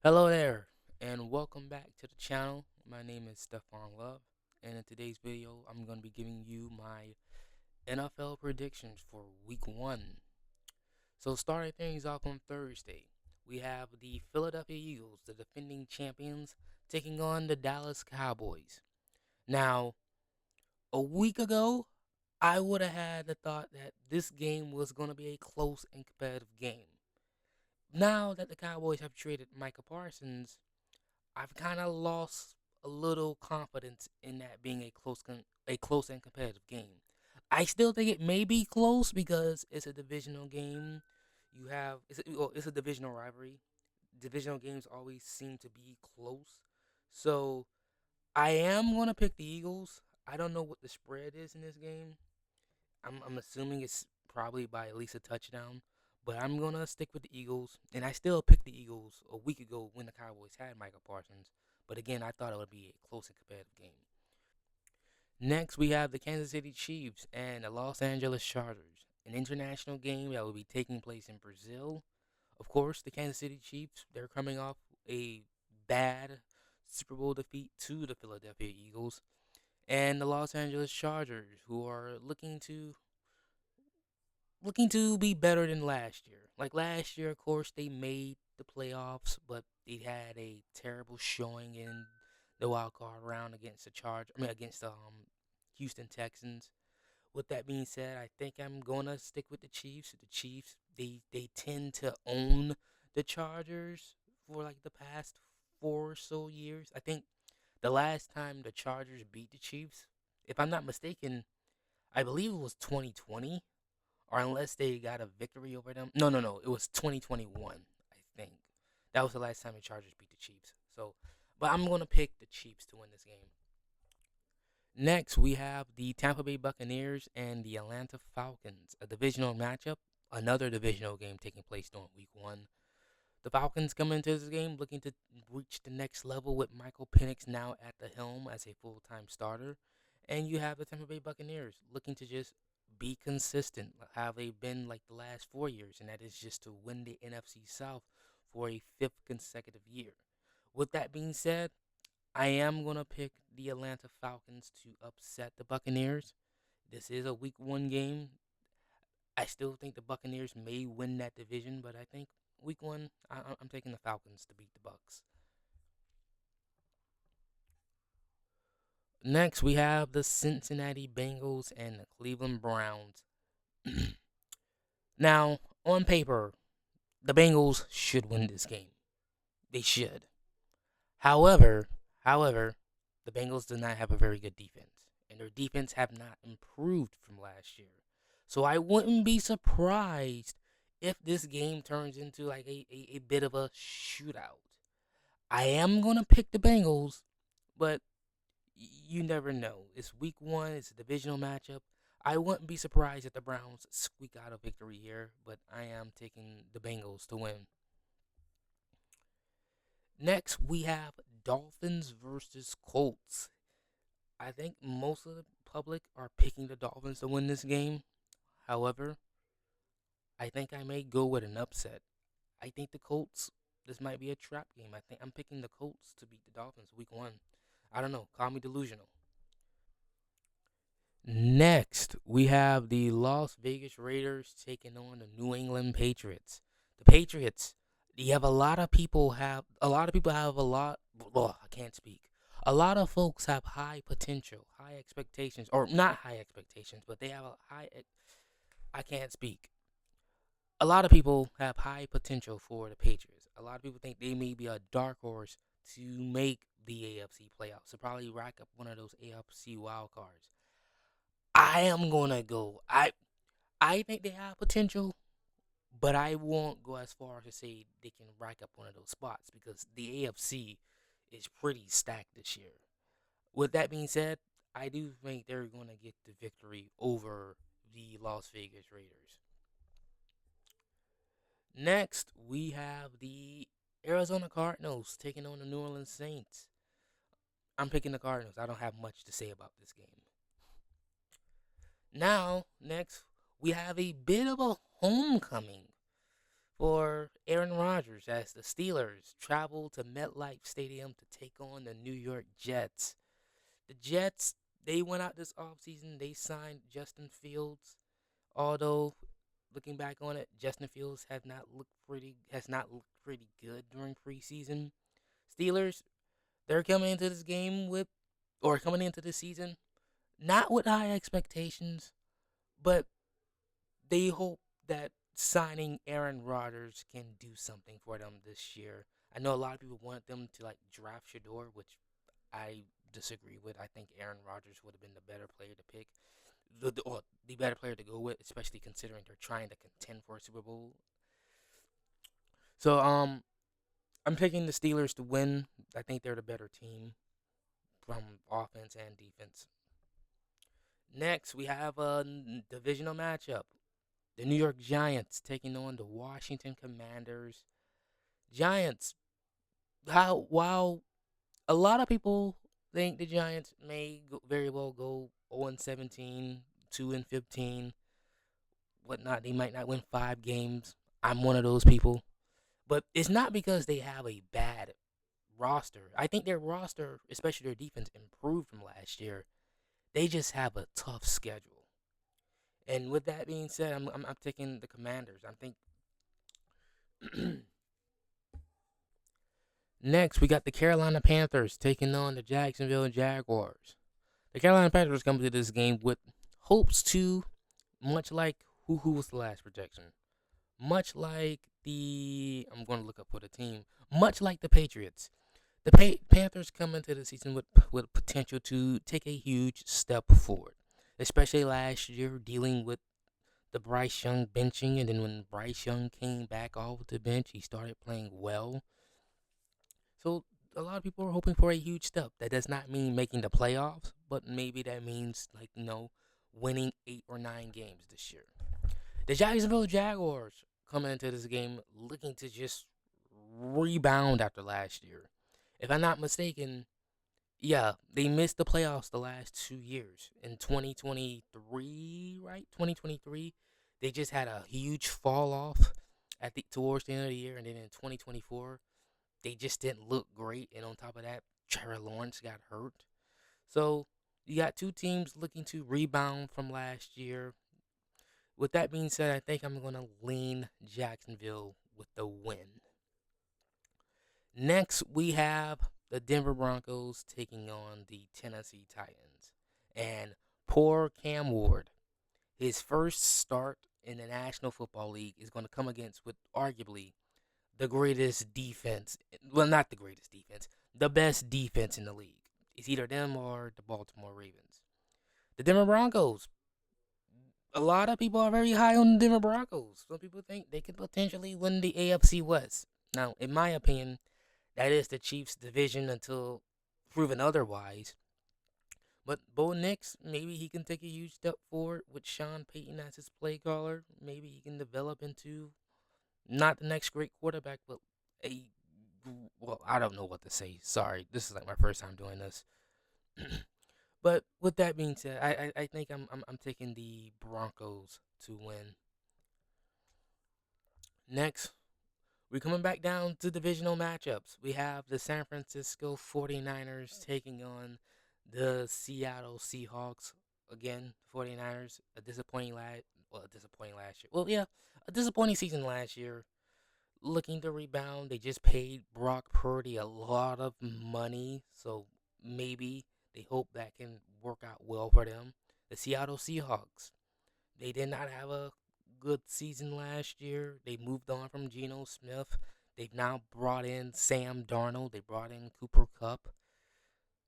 Hello there, and welcome back to the channel. My name is Stefan Love, and in today's video, I'm going to be giving you my NFL predictions for Week 1. So, starting things off on Thursday, we have the Philadelphia Eagles, the defending champions, taking on the Dallas Cowboys. Now, a week ago, I would have had the thought that this game was going to be a close and competitive game. Now that the Cowboys have traded Micah Parsons, I've kind of lost a little confidence in that being a close and competitive game. I still think it may be close because it's a divisional game. It's a divisional rivalry. Divisional games always seem to be close. So I am gonna pick the Eagles. I don't know what the spread is in this game. I'm assuming it's probably by at least a touchdown. But I'm gonna stick with the Eagles, and I still picked the Eagles a week ago when the Cowboys had Michael Parsons. But again, I thought it would be a close and competitive game. Next, we have the Kansas City Chiefs and the Los Angeles Chargers, an international game that will be taking place in Brazil. Of course, the Kansas City Chiefs, they're coming off a bad Super Bowl defeat to the Philadelphia Eagles, and the Los Angeles Chargers, who are looking to be better than last year. Like last year, of course, they made the playoffs, but they had a terrible showing in the wild card round against against the Houston Texans. With that being said, I think I'm gonna stick with the Chiefs. The Chiefs, they tend to own the Chargers for like the past 4 or so years. I think the last time the Chargers beat the Chiefs, if I'm not mistaken, I believe it was 2020, or unless they got a victory over them. No, no, no. It was 2021, I think. That was the last time the Chargers beat the Chiefs. So, but I'm going to pick the Chiefs to win this game. Next, we have the Tampa Bay Buccaneers and the Atlanta Falcons, a divisional matchup, another divisional game taking place during week 1. The Falcons come into this game looking to reach the next level with Michael Penix now at the helm as a full-time starter. And you have the Tampa Bay Buccaneers looking to just be consistent, how they've been like the last 4 years, and that is just to win the NFC South for a fifth consecutive year. With that being said, I am going to pick the Atlanta Falcons to upset the Buccaneers. This is a week 1 game. I still think the Buccaneers may win that division, but I think week 1, I'm taking the Falcons to beat the Bucks. Next, we have the Cincinnati Bengals and the Cleveland Browns. Now, on paper, the Bengals should win this game. They should. However, however, the Bengals do not have a very good defense, and their defense have not improved from last year. So I wouldn't be surprised if this game turns into like a bit of a shootout. I am gonna pick the Bengals, but you never know. It's week 1. It's a divisional matchup. I wouldn't be surprised if the Browns squeak out a victory here, but I am taking the Bengals to win. Next, we have Dolphins versus Colts. I think most of the public are picking the Dolphins to win this game. However, I think I may go with an upset. I think the Colts, this might be a trap game. I think I'm picking the Colts to beat the Dolphins week 1. I don't know. Call me delusional. Next, we have the Las Vegas Raiders taking on the New England Patriots. The Patriots, you have a lot of people have a lot. Well, I can't speak. A lot of folks have high potential, high expectations, or not high expectations, but they have a high. I can't speak. A lot of people have high potential for the Patriots. A lot of people think they may be a dark horse to make the AFC playoffs, to probably rack up one of those AFC wild cards. I am gonna go. I think they have potential, but I won't go as far as to say they can rack up one of those spots because the AFC is pretty stacked this year. With that being said, I do think they're gonna get the victory over the Las Vegas Raiders. Next, we have the Arizona Cardinals taking on the New Orleans Saints. I'm picking the Cardinals. I don't have much to say about this game. Now, next, we have a bit of a homecoming for Aaron Rodgers as the Steelers travel to MetLife Stadium to take on the New York Jets. The Jets, they went out this offseason, they signed Justin Fields, although looking back on it, Justin Fields has not looked pretty good during preseason. Steelers, they're coming into the season not with high expectations, but they hope that signing Aaron Rodgers can do something for them this year. I know a lot of people want them to like draft Shador, which I disagree with. I think Aaron Rodgers would have been the better player to pick, the better player to go with, especially considering they're trying to contend for a Super Bowl. So I'm picking the Steelers to win. I think they're the better team from offense and defense. Next, we have a divisional matchup. The New York Giants taking on the Washington Commanders. Giants, while a lot of people think the Giants may very well go 0-17, 2-15, whatnot. They might not win 5 games. I'm one of those people. But it's not because they have a bad roster. I think their roster, especially their defense, improved from last year. They just have a tough schedule. And with that being said, I'm taking the Commanders. I think next we got the Carolina Panthers taking on the Jacksonville Jaguars. The Carolina Panthers come to this game with hopes to, much like who was the last projection, much like I'm going to look up for the team, much like the Patriots. The Panthers come into the season with potential to take a huge step forward, especially last year dealing with the Bryce Young benching, and then when Bryce Young came back off the bench, he started playing well. So a lot of people are hoping for a huge step. That does not mean making the playoffs, but maybe that means winning 8 or 9 games this year. The Jacksonville Jaguars coming into this game looking to just rebound after last year. If I'm not mistaken, yeah, they missed the playoffs the last 2 years. In 2023, right? 2023, they just had a huge fall off towards the end of the year, and then in 2024, they just didn't look great. And on top of that, Trevor Lawrence got hurt. So you got two teams looking to rebound from last year. With that being said, I think I'm going to lean Jacksonville with the win. Next, we have the Denver Broncos taking on the Tennessee Titans. And poor Cam Ward, his first start in the National Football League is going to come against with arguably the greatest defense. Well, not the greatest defense, the best defense in the league. It's either them or the Baltimore Ravens. The Denver Broncos, a lot of people are very high on the Denver Broncos. Some people think they could potentially win the AFC West. Now, in my opinion, that is the Chiefs' division until proven otherwise. But Bo Nix, maybe he can take a huge step forward with Sean Payton as his play caller. Maybe he can develop into not the next great quarterback, but I don't know what to say. Sorry, this is like my first time doing this. But with that being said, I think I'm taking the Broncos to win. Next, we're coming back down to divisional matchups. We have the San Francisco 49ers taking on the Seattle Seahawks. Again, 49ers, a disappointing last year. Well, yeah, a disappointing season last year. Looking to rebound. They just paid Brock Purdy a lot of money, so maybe they hope that can work out well for them. The Seattle Seahawks, they did not have a good season last year. They moved on from Geno Smith. They've now brought in Sam Darnold. They brought in Cooper Kupp.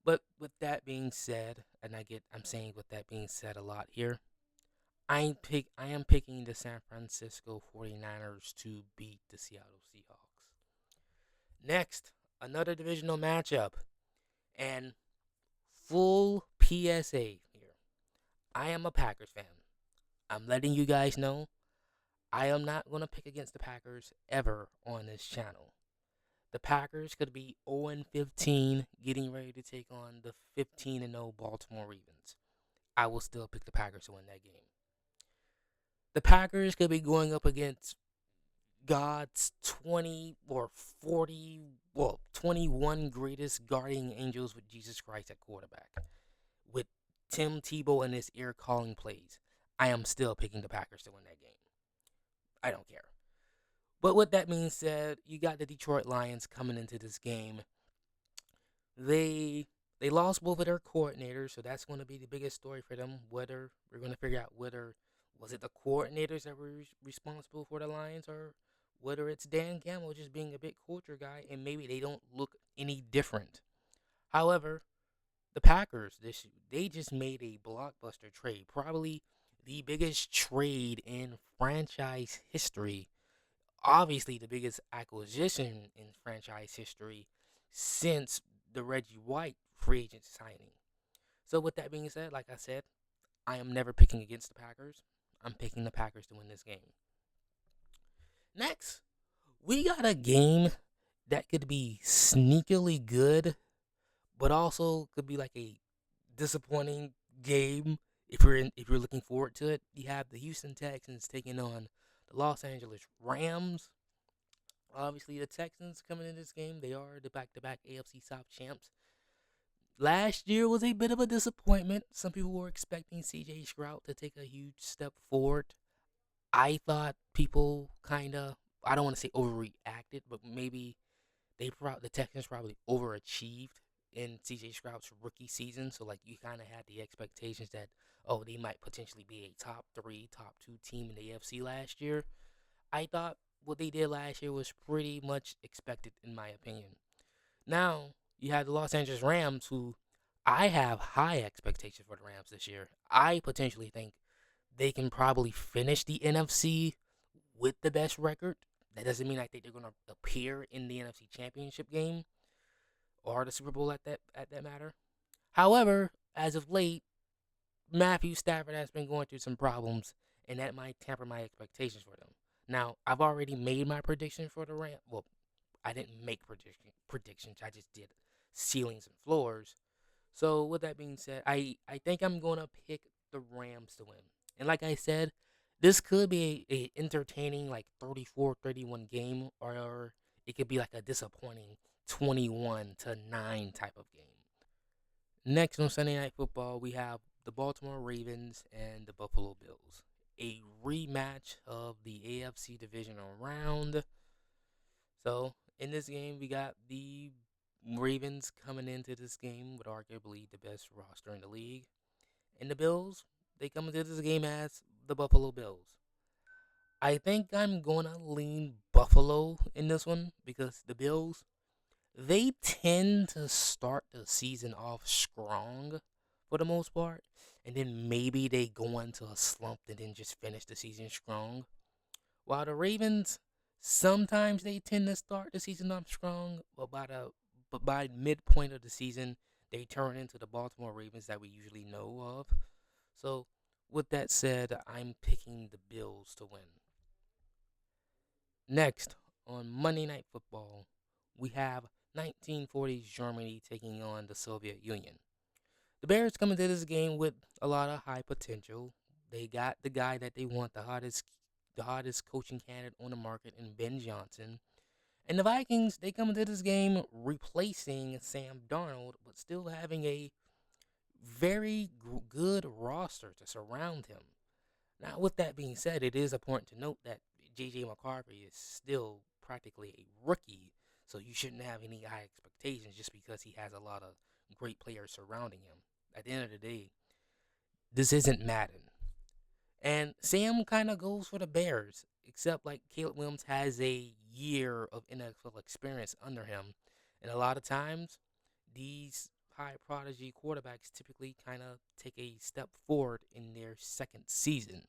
But with that being said, and I'm saying with that being said a lot here, I am picking the San Francisco 49ers to beat the Seattle Seahawks. Next, another divisional matchup. And full PSA here. I am a Packers fan. I'm letting you guys know I am not going to pick against the Packers ever on this channel. The Packers could be 0-15, getting ready to take on the 15-0 Baltimore Ravens. I will still pick the Packers to win that game. The Packers could be going up against God's 20 or 40, well, 21 greatest guardian angels with Jesus Christ at quarterback, with Tim Tebow and his ear calling plays, I am still picking the Packers to win that game. I don't care. But with that being said, you got the Detroit Lions coming into this game. They they lost both of their coordinators, so that's going to be the biggest story for them. Whether we're going to figure out whether was it the coordinators that were responsible for the Lions, or whether it's Dan Campbell just being a big culture guy, and maybe they don't look any different. However, the Packers they just made a blockbuster trade, probably the biggest trade in franchise history. Obviously, the biggest acquisition in franchise history since the Reggie White free agent signing. So, with that being said, like I said, I am never picking against the Packers. I'm picking the Packers to win this game. Next, we got a game that could be sneakily good, but also could be like a disappointing game if you're looking forward to it. You have the Houston Texans taking on the Los Angeles Rams. Obviously, the Texans coming in this game, they are the back-to-back AFC South champs. Last year was a bit of a disappointment. Some people were expecting CJ Stroud to take a huge step forward. I thought people kind of, I don't want to say overreacted, but maybe the Texans probably overachieved in CJ Stroud's rookie season. So like you kind of had the expectations that they might potentially be a top 3, top 2 team in the AFC last year. I thought what they did last year was pretty much expected in my opinion. Now you have the Los Angeles Rams, who I have high expectations for the Rams this year. I potentially think they can probably finish the NFC with the best record. That doesn't mean I think they're going to appear in the NFC Championship game or the Super Bowl at that matter. However, as of late, Matthew Stafford has been going through some problems, and that might temper my expectations for them. Now, I've already made my prediction for the Rams. Well, I didn't make predictions. I just did ceilings and floors. So with that being said, I think I'm gonna pick the Rams to win. And like I said, this could be a entertaining like 34-31 game, or it could be like a disappointing 21-9 type of game. Next on Sunday Night Football, we have the Baltimore Ravens and the Buffalo Bills. A rematch of the AFC divisional round. So in this game, we got the Ravens coming into this game with arguably the best roster in the league. And the Bills, they come into this game as the Buffalo Bills. I think I'm going to lean Buffalo in this one because the Bills, they tend to start the season off strong for the most part. And then maybe they go into a slump and then just finish the season strong. While the Ravens, sometimes they tend to start the season off strong, but by midpoint of the season, they turn into the Baltimore Ravens that we usually know of. So, with that said, I'm picking the Bills to win. Next, on Monday Night Football, we have 1940s Germany taking on the Soviet Union. The Bears come into this game with a lot of high potential. They got the guy that they want, the hottest coaching candidate on the market in Ben Johnson. And the Vikings, they come into this game replacing Sam Darnold, but still having a very good roster to surround him. Now, with that being said, it is important to note that J.J. McCarthy is still practically a rookie, so you shouldn't have any high expectations just because he has a lot of great players surrounding him. At the end of the day, this isn't Madden. And Sam kind of goes for the Bears, except like Caleb Williams has a year of NFL experience under him. And a lot of times, these high prodigy quarterbacks typically kind of take a step forward in their second season.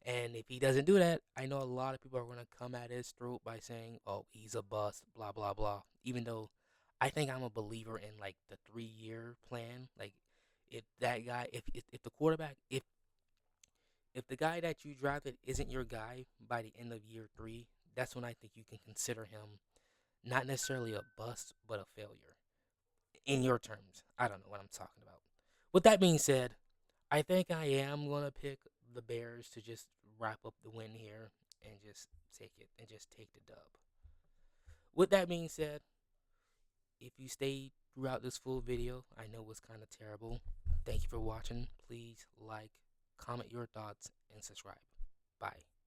And if he doesn't do that, I know a lot of people are going to come at his throat by saying, oh, he's a bust, blah, blah, blah. Even though I think I'm a believer in like the 3-year plan. Like, if that guy, if the quarterback, if the guy that you drafted isn't your guy by the end of year 3, that's when I think you can consider him not necessarily a bust, but a failure. In your terms, I don't know what I'm talking about. With that being said, I think I am going to pick the Bears to just wrap up the win here. and just take it and just take the dub. With that being said, if you stayed throughout this full video, I know it's kind of terrible. Thank you for watching. Please like, comment your thoughts, and subscribe. Bye.